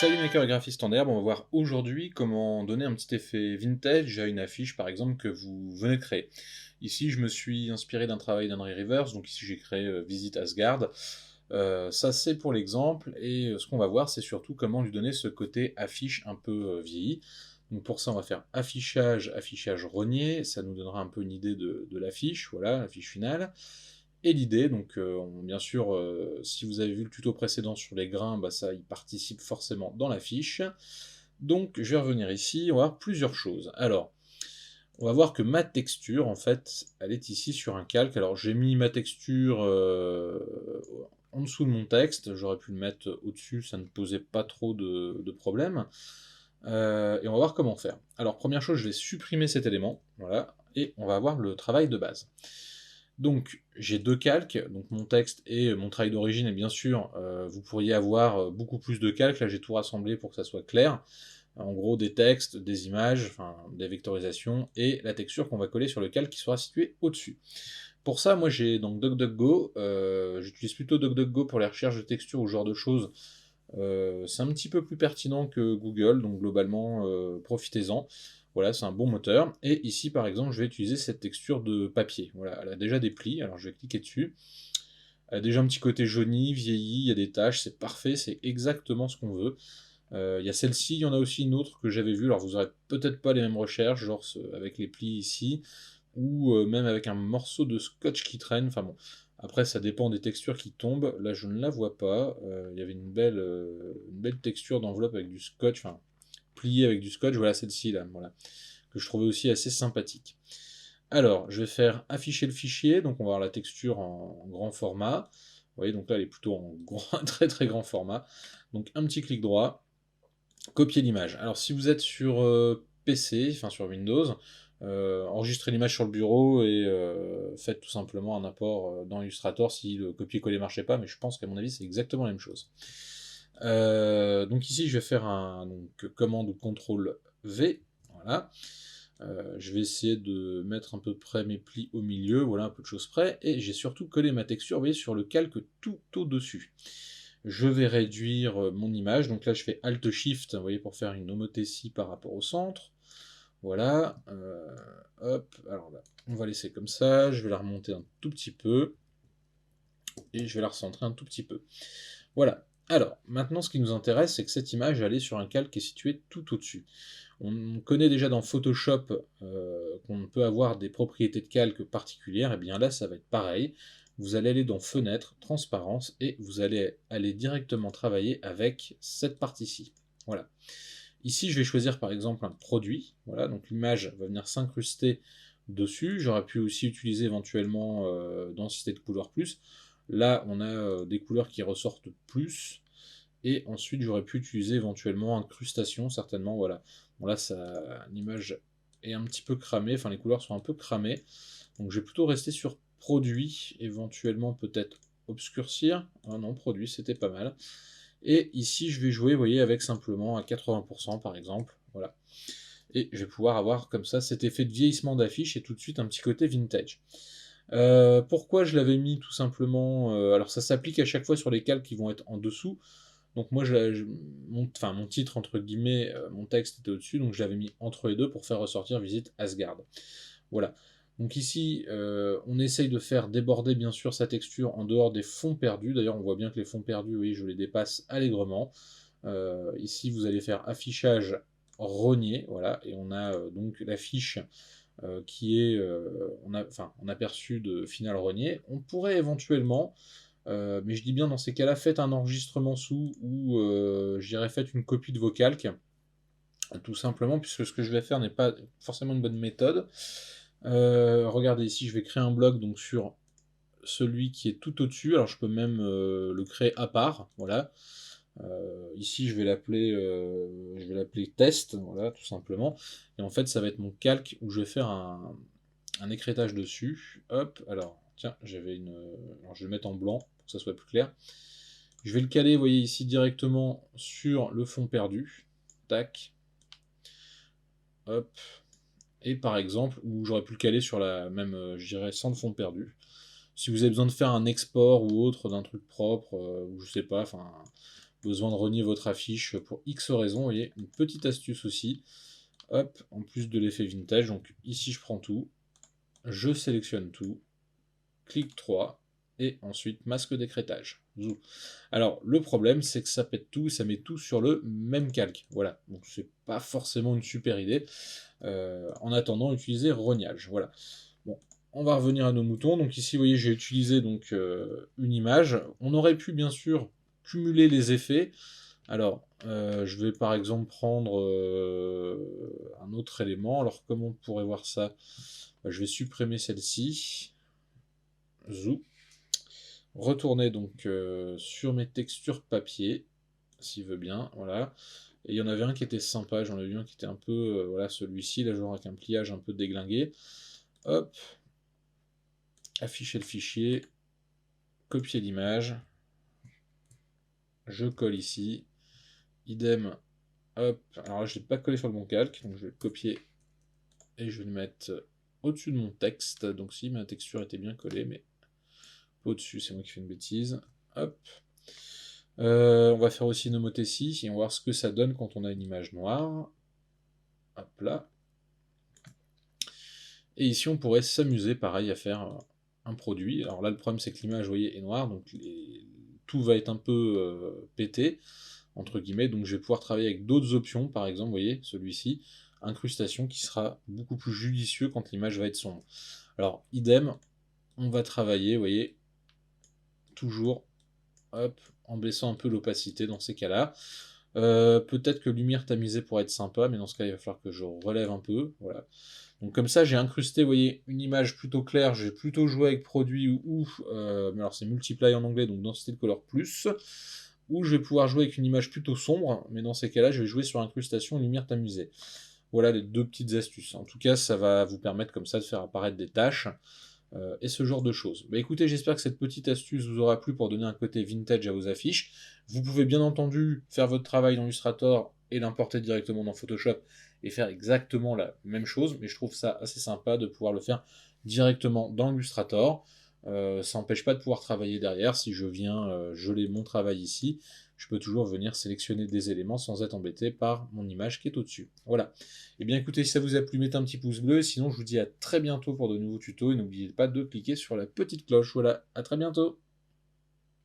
Salut makers et graphistes en herbe, on va voir aujourd'hui comment donner un petit effet vintage à une affiche par exemple que vous venez de créer. Ici je me suis inspiré d'un travail d'Henry Rivers, donc ici j'ai créé Visit Asgard. Ça c'est pour l'exemple, et ce qu'on va voir c'est surtout comment lui donner ce côté affiche un peu vieilli. Donc pour ça on va faire affichage, affichage rogné, ça nous donnera un peu une idée de l'affiche, voilà, l'affiche finale. Et l'idée, donc bien sûr, si vous avez vu le tuto précédent sur les grains, bah, ça y participe forcément dans la fiche. Donc je vais revenir ici, on va voir plusieurs choses. Alors, on va voir que ma texture, en fait, elle est ici sur un calque. Alors j'ai mis ma texture en dessous de mon texte, j'aurais pu le mettre au-dessus, ça ne posait pas trop de problème. Et on va voir comment faire. Alors première chose, je vais supprimer cet élément, voilà, et on va voir le travail de base. Donc j'ai deux calques, donc mon texte et mon travail d'origine, et bien sûr vous pourriez avoir beaucoup plus de calques, là j'ai tout rassemblé pour que ça soit clair. En gros des textes, des images, enfin des vectorisations, et la texture qu'on va coller sur le calque qui sera situé au-dessus. Pour ça, moi j'ai donc DuckDuckGo, j'utilise plutôt DuckDuckGo pour les recherches de texture ou ce genre de choses. C'est un petit peu plus pertinent que Google, donc globalement profitez-en. Voilà, c'est un bon moteur. Et ici, par exemple, je vais utiliser cette texture de papier. Voilà, elle a déjà des plis, alors je vais cliquer dessus. Elle a déjà un petit côté jauni, vieilli, il y a des taches, c'est parfait, c'est exactement ce qu'on veut. Il y a celle-ci, il y en a aussi une autre que j'avais vue, alors vous aurez peut-être pas les mêmes recherches, genre avec les plis ici, ou même avec un morceau de scotch qui traîne, enfin bon. Après, ça dépend des textures qui tombent. Là, je ne la vois pas. Il y avait une belle texture d'enveloppe avec du scotch, enfin, pliée avec du scotch. Voilà, celle-ci, là, voilà, que je trouvais aussi assez sympathique. Alors, je vais faire afficher le fichier, donc on va avoir la texture en grand format. Vous voyez, donc là, elle est plutôt en très très grand format. Donc, un petit clic droit, copier l'image. Alors, si vous êtes sur PC, enfin sur Windows, enregistrez l'image sur le bureau et faites tout simplement un import dans Illustrator si le copier-coller ne marchait pas, mais je pense qu'à mon avis, c'est exactement la même chose. Donc ici, je vais faire un commande ou CTRL V, voilà. Je vais essayer de mettre à peu près mes plis au milieu, voilà, un peu de choses près, et j'ai surtout collé ma texture, vous voyez, sur le calque tout au-dessus. Je vais réduire mon image, donc là je fais Alt-Shift, vous voyez, pour faire une homothétie par rapport au centre. Voilà, hop, alors là, on va laisser comme ça, je vais la remonter un tout petit peu, et je vais la recentrer un tout petit peu. Voilà. Alors, maintenant, ce qui nous intéresse, c'est que cette image, elle est sur un calque qui est situé tout au-dessus. On connaît déjà dans Photoshop qu'on peut avoir des propriétés de calque particulières, et bien là, ça va être pareil. Vous allez aller dans Fenêtre, Transparence, et vous allez aller directement travailler avec cette partie-ci. Voilà. Ici, je vais choisir par exemple un produit. Voilà, donc l'image va venir s'incruster dessus. J'aurais pu aussi utiliser éventuellement densité de couleur plus. Là, on a des couleurs qui ressortent plus. Et ensuite, j'aurais pu utiliser éventuellement incrustation, certainement. Voilà. Bon, là, l'image est un petit peu cramée. Enfin, les couleurs sont un peu cramées. Donc, je vais plutôt rester sur produit. Éventuellement, peut-être obscurcir. Ah non, produit, c'était pas mal. Et ici, je vais jouer, vous voyez, avec simplement à 80% par exemple. Voilà. Et je vais pouvoir avoir comme ça cet effet de vieillissement d'affiche et tout de suite un petit côté vintage. Pourquoi je l'avais mis tout simplement alors ça s'applique à chaque fois sur les calques qui vont être en dessous. Donc moi, mon titre entre guillemets, mon texte était au-dessus, donc je l'avais mis entre les deux pour faire ressortir Visite Asgard. Voilà. Donc ici, on essaye de faire déborder bien sûr sa texture en dehors des fonds perdus. D'ailleurs, on voit bien que les fonds perdus, oui, je les dépasse allègrement. Ici, vous allez faire affichage rogné, voilà, et on a donc l'affiche qui est, on a aperçu de Final Rogné. On pourrait éventuellement, mais je dis bien dans ces cas-là, faites un enregistrement sous ou je dirais faites une copie de vos calques, tout simplement, puisque ce que je vais faire n'est pas forcément une bonne méthode. Regardez ici, je vais créer un bloc donc sur celui qui est tout au-dessus. Alors je peux même le créer à part, voilà. Ici je vais l'appeler test, voilà, tout simplement. Et en fait ça va être mon calque où je vais faire un écrêtage dessus. Hop, alors tiens, alors je vais le mettre en blanc pour que ça soit plus clair. Je vais le caler, vous voyez ici directement sur le fond perdu. Tac. Hop. Et par exemple, où j'aurais pu le caler sur la même, je dirais, sans le fond perdu. Si vous avez besoin de faire un export ou autre d'un truc propre, ou je sais pas, enfin, besoin de renier votre affiche pour X raisons, vous voyez, une petite astuce aussi. Hop, en plus de l'effet vintage, donc ici je prends tout, je sélectionne tout, clic 3, et ensuite masque d'écrêtage. Zou. Alors le problème c'est que ça pète tout, ça met tout sur le même calque. Voilà, donc c'est pas forcément une super idée. En attendant, utilisez rognage. Voilà. Bon, on va revenir à nos moutons. Donc ici, vous voyez, j'ai utilisé donc une image. On aurait pu bien sûr cumuler les effets. Alors, je vais par exemple prendre un autre élément. Alors, comment on pourrait voir ça? Je vais supprimer celle-ci. Zou. Retourner donc sur mes textures papier, s'il veut bien. Voilà. Et il y en avait un qui était sympa. J'en ai vu un qui était un peu, voilà, celui-ci, là, genre avec un pliage un peu déglingué. Hop. Afficher le fichier. Copier l'image. Je colle ici. Idem. Hop. Alors là, je ne l'ai pas collé sur le bon calque, donc je vais le copier et je vais le mettre au-dessus de mon texte. Donc si ma texture était bien collée, mais pas au-dessus, c'est moi qui fais une bêtise. Hop. On va faire aussi une homothétie et on va voir ce que ça donne quand on a une image noire. Hop là. Et ici, on pourrait s'amuser, pareil, à faire un produit. Alors là, le problème, c'est que l'image, vous voyez, est noire, donc tout va être un peu pété, entre guillemets, donc je vais pouvoir travailler avec d'autres options, par exemple, vous voyez, celui-ci, incrustation, qui sera beaucoup plus judicieux quand l'image va être sombre. Alors, idem, on va travailler, vous voyez, toujours, hop, en baissant un peu l'opacité dans ces cas-là. Peut-être que lumière tamisée pourrait être sympa, mais dans ce cas, il va falloir que je relève un peu, voilà. Donc comme ça, j'ai incrusté, vous voyez, une image plutôt claire, j'ai plutôt joué avec produit mais alors c'est multiply en anglais, donc densité de color plus, ou je vais pouvoir jouer avec une image plutôt sombre, mais dans ces cas-là, je vais jouer sur incrustation et lumière tamisée. Voilà les deux petites astuces. En tout cas, ça va vous permettre comme ça de faire apparaître des tâches, et ce genre de choses. Bah écoutez, j'espère que cette petite astuce vous aura plu pour donner un côté vintage à vos affiches. Vous pouvez bien entendu faire votre travail dans Illustrator et l'importer directement dans Photoshop et faire exactement la même chose, mais je trouve ça assez sympa de pouvoir le faire directement dans Illustrator. Ça n'empêche pas de pouvoir travailler derrière. Si je viens geler mon travail ici, je peux toujours venir sélectionner des éléments sans être embêté par mon image qui est au-dessus. Voilà. Et bien écoutez, si ça vous a plu, mettez un petit pouce bleu. Sinon, je vous dis à très bientôt pour de nouveaux tutos. Et n'oubliez pas de cliquer sur la petite cloche. Voilà, à très bientôt.